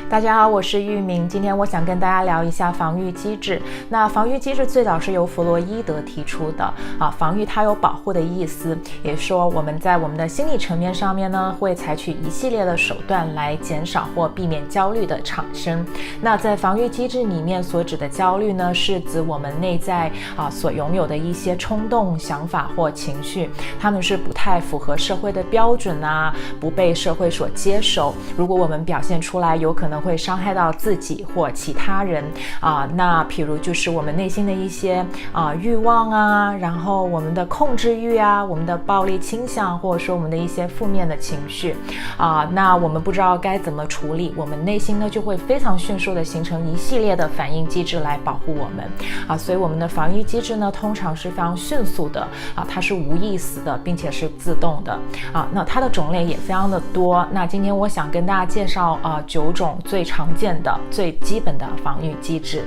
大家好，我是玉明。今天我想跟大家聊一下防御机制。那防御机制最早是由弗洛伊德提出的防御它有保护的意思，也说我们在我们的心理层面上面呢，会采取一系列的手段来减少或避免焦虑的产生。那在防御机制里面所指的焦虑呢，是指我们内在所拥有的一些冲动、想法或情绪，它们是不太符合社会的标准不被社会所接受。如果我们表现出来，有可能会伤害到自己或其他人那譬如就是我们内心的一些欲望然后我们的控制欲我们的暴力倾向，或者说我们的一些负面的情绪那我们不知道该怎么处理，我们内心呢就会非常迅速的形成一系列的反应机制来保护我们所以我们的防御机制呢通常是非常迅速的它是无意识的，并且是自动的那它的种类也非常的多。那今天我想跟大家介绍9种最常见的最基本的防御机制。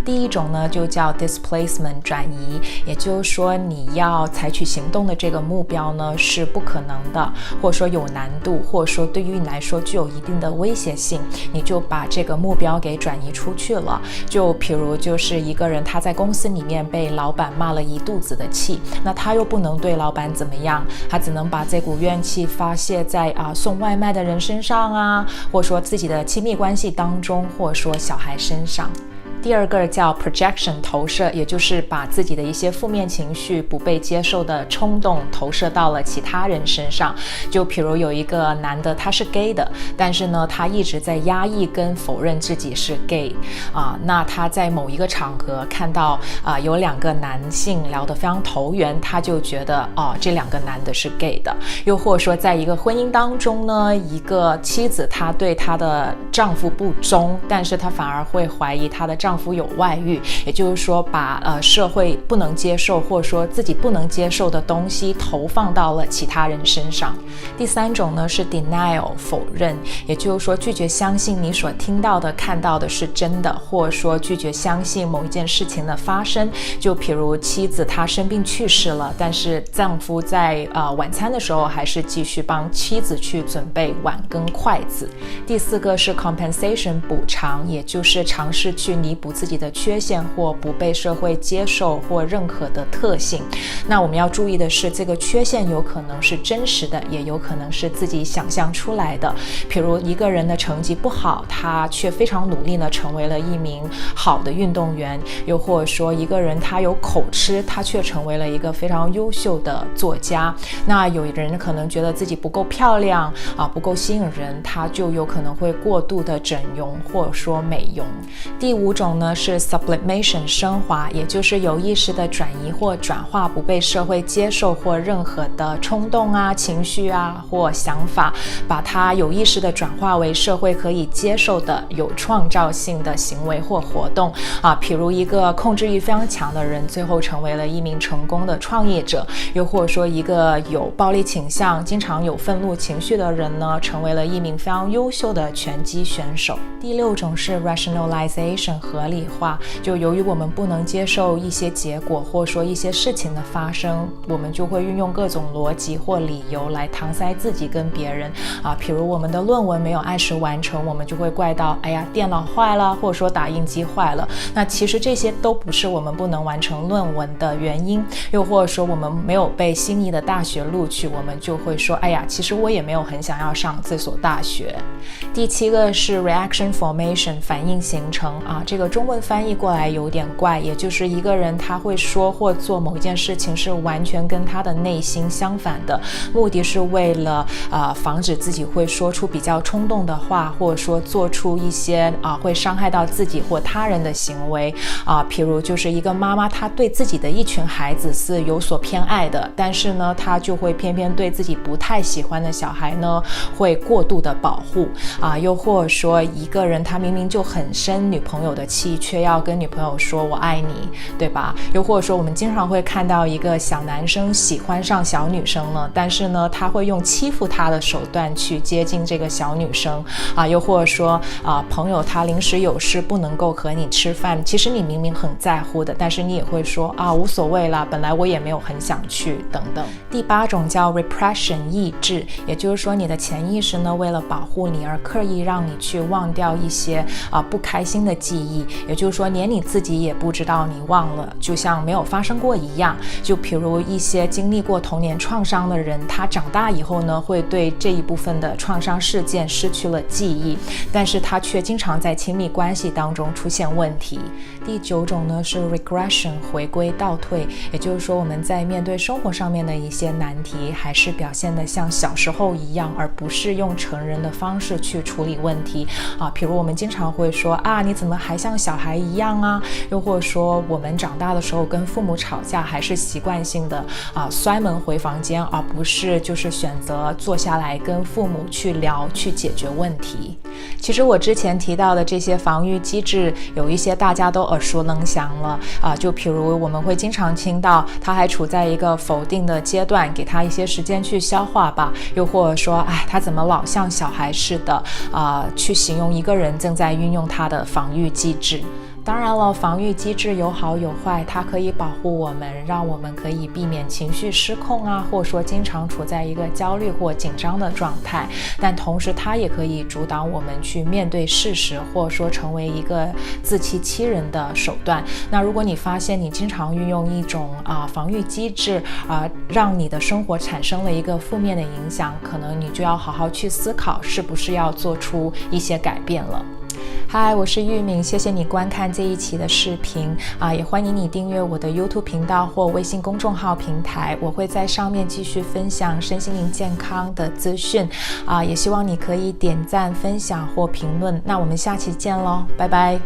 第一种呢就叫 displacement 转移，也就是说你要采取行动的这个目标呢是不可能的，或者说有难度，或者说对于你来说具有一定的威胁性，你就把这个目标给转移出去了。就譬如就是一个人他在公司里面被老板骂了一肚子的气，那他又不能对老板怎么样，他只能把这股怨气发泄在送外卖的人身上或者说自己的亲密关系当中，或者说小孩身上。第二个叫 projection 投射，也就是把自己的一些负面情绪、不被接受的冲动投射到了其他人身上。就譬如有一个男的他是 gay 的，但是呢他一直在压抑跟否认自己是 gay 那他在某一个场合看到有2个男性聊得非常投缘，他就觉得这2个男的是 gay 的。又或者说在一个婚姻当中呢，一个妻子她对她的丈夫不忠，但是她反而会怀疑她的丈夫有外遇，也就是说把社会不能接受或者说自己不能接受的东西投放到了其他人身上。第3种呢是 denial 否认，也就是说拒绝相信你所听到的看到的是真的，或者说拒绝相信某一件事情的发生。就譬如妻子她生病去世了，但是丈夫在晚餐的时候还是继续帮妻子去准备碗跟筷子。第4个是 compensation 补偿，也就是尝试去弥补自己的缺陷或不被社会接受或认可的特性。那我们要注意的是，这个缺陷有可能是真实的，也有可能是自己想象出来的。比如一个人的成绩不好，他却非常努力地成为了一名好的运动员，又或者说一个人他有口吃，他却成为了一个非常优秀的作家。那有人可能觉得自己不够漂亮不够吸引人，他就有可能会过度的整容或者说美容。第5种呢是 sublimation 升华，也就是有意识的转移或转化不被社会接受或任何的冲动情绪或想法，把它有意识的转化为社会可以接受的有创造性的行为或活动譬如一个控制欲非常强的人最后成为了一名成功的创业者，又或者说一个有暴力倾向经常有愤怒情绪的人呢成为了一名非常优秀的拳击选手。第6种是 rationalization 合理化，就由于我们不能接受一些结果或说一些事情的发生，我们就会运用各种逻辑或理由来搪塞自己跟别人譬如我们的论文没有按时完成，我们就会怪到电脑坏了，或者说打印机坏了。那其实这些都不是我们不能完成论文的原因。又或者说我们没有被心仪的大学录取，我们就会说其实我也没有很想要上这所大学。第7个是 reaction formation 反应形成这个中文翻译过来有点怪，也就是一个人他会说或做某一件事情是完全跟他的内心相反的，目的是为了防止自己会说出比较冲动的话，或者说做出一些会伤害到自己或他人的行为譬如就是一个妈妈她对自己的一群孩子是有所偏爱的，但是呢她就会偏偏对自己不太喜欢的小孩呢会过度的保护又或者说一个人他明明就很生女朋友的气，却要跟女朋友说我爱你，对吧？又或者说我们经常会看到一个小男生喜欢上小女生了，但是呢他会用欺负她的手段去接近这个小女生又或者说朋友他临时有事不能够和你吃饭，其实你明明很在乎的，但是你也会说无所谓啦，本来我也没有很想去等等。第8种叫 repression 抑制，也就是说你的潜意识呢为了保护你而刻意让你去忘掉一些不开心的记忆，也就是说连你自己也不知道你忘了，就像没有发生过一样。就比如一些经历过童年创伤的人，他长大以后呢会对这一部分的创伤事件失去了记忆，但是他却经常在亲密关系当中出现问题。第9种呢是 regression 回归倒退，也就是说我们在面对生活上面的一些难题还是表现得像小时候一样，而不是用成人的方式去处理问题比如我们经常会说你怎么还像小孩一样啊，又或者说我们长大的时候跟父母吵架还是习惯性的摔门回房间，而不是就是选择坐下来跟父母去聊去解决问题。其实我之前提到的这些防御机制有一些大家都耳熟能详了就比如我们会经常听到他还处在一个否定的阶段，给他一些时间去消化吧，又或者说他怎么老像小孩似的去形容一个人正在运用他的防御机制。当然了，防御机制有好有坏，它可以保护我们，让我们可以避免情绪失控或者说经常处在一个焦虑或紧张的状态，但同时它也可以阻挡我们去面对事实，或者说成为一个自欺欺人的手段。那如果你发现你经常运用一种防御机制让你的生活产生了一个负面的影响，可能你就要好好去思考是不是要做出一些改变了。嗨，我是玉敏，谢谢你观看这一期的视频也欢迎你订阅我的 YouTube 频道或微信公众号平台，我会在上面继续分享身心灵健康的资讯也希望你可以点赞、分享或评论。那我们下期见咯，拜拜。